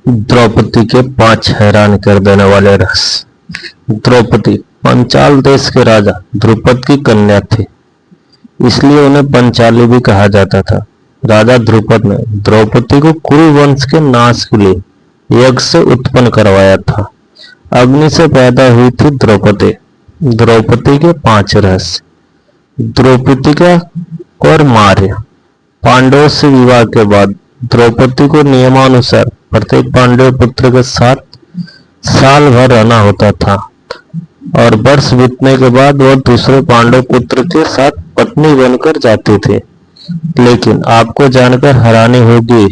द्रौपदी के 5 हैरान कर देने वाले रहस्य। द्रौपदी पंचाल देश के राजा द्रुपद की कन्या थी, इसलिए उन्हें पंचाली भी कहा जाता था। राजा द्रुपद ने द्रौपदी को कुरु वंश के नाश के लिए यज्ञ से उत्पन्न करवाया था। अग्नि से पैदा हुई थी द्रौपदी। द्रौपदी के 5 रहस्य। द्रौपदी का और मार्य। पांडवों से विवाह के बाद द्रौपदी को नियमानुसार प्रत्येक पांडव पुत्र के साथ साल भर रहना होता था और वर्ष बीतने के बाद वह दूसरे पांडव पुत्र के साथ पत्नी बनकर जाती थी। लेकिन आपको जानकर हैरानी होगी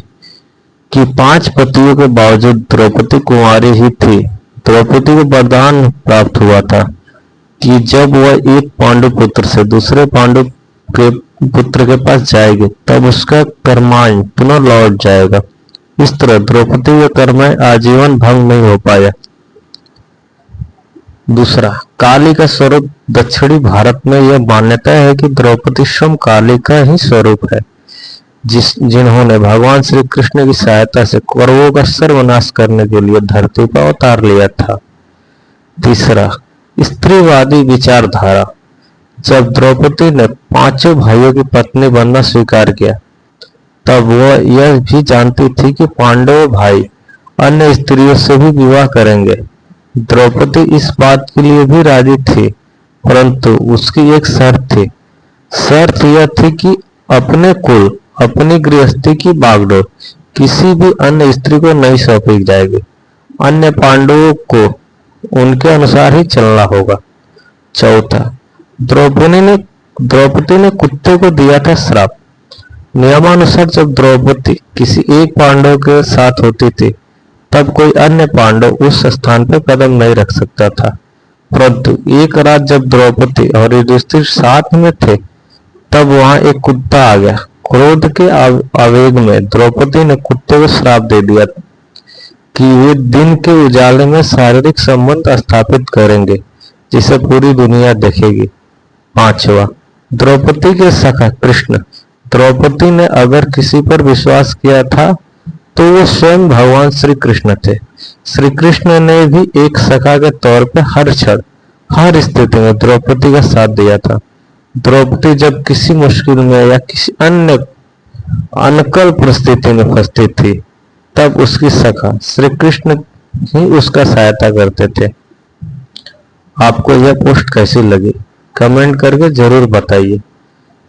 कि 5 पतियों के बावजूद द्रौपदी कुंवारी ही थी। द्रौपदी को वरदान प्राप्त हुआ था कि जब वह एक पांडु पुत्र से दूसरे पांडु के पुत्र के पास जाएगी तब उसका कर्मांश पुनः लौट जाएगा। इस तरह द्रौपदी का कर्मांश आजीवन भंग नहीं हो पाया। दूसरा, काली का स्वरूप। दक्षिणी भारत में यह मान्यता है कि द्रौपदी स्वयं काली का ही स्वरूप है, जिन्होंने भगवान श्री कृष्ण की सहायता से कौरवों का सर्वनाश करने के लिए धरती पर अवतार लिया था। तीसरा, स्त्रीवादी विचारधारा। जब द्रौपदी ने 5 भाइयों की पत्नी बनना स्वीकार किया तब वह यह भी जानती थी कि पांडव भाई अन्य स्त्रियों से भी विवाह करेंगे। द्रौपदी इस बात के लिए भी राजी थी, परंतु उसकी एक शर्त थी। शर्त यह थी कि अपने कुल, अपनी गृहस्थी की बागडोर किसी भी अन्य स्त्री को नहीं सौंपी जाएगी। अन्य पांडवों को उनके अनुसार ही चलना होगा। चौथा, द्रौपदी ने कुत्ते को दिया था श्राप। नियमानुसार जब द्रौपदी किसी एक पांडव के साथ होती थी तब कोई अन्य पांडव उस स्थान पर कदम नहीं रख सकता था। परंतु एक रात जब द्रौपदी और युधिष्ठिर साथ में थे तब वहां एक कुत्ता आ गया। क्रोध के आवेग में द्रौपदी ने कुत्ते को श्राप दे दिया कि वे दिन के उजाले में शारीरिक संबंध स्थापित करेंगे जिसे पूरी दुनिया देखेगी। 5वां, द्रौपदी के सखा कृष्ण। द्रौपदी ने अगर किसी पर विश्वास किया था तो वो स्वयं भगवान श्री कृष्ण थे। श्री कृष्ण ने भी एक सखा के तौर पर हर क्षण, हर स्थिति में द्रौपदी का साथ दिया था। द्रौपदी जब किसी मुश्किल में या किसी अन्य अनकल परिस्थिति में फंसती थी तब उसकी सखा श्री कृष्ण ही उसका सहायता करते थे। आपको यह पोस्ट कैसी लगी कमेंट करके जरूर बताइए।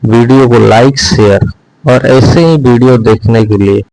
वीडियो को लाइक, शेयर और ऐसे ही वीडियो देखने के लिए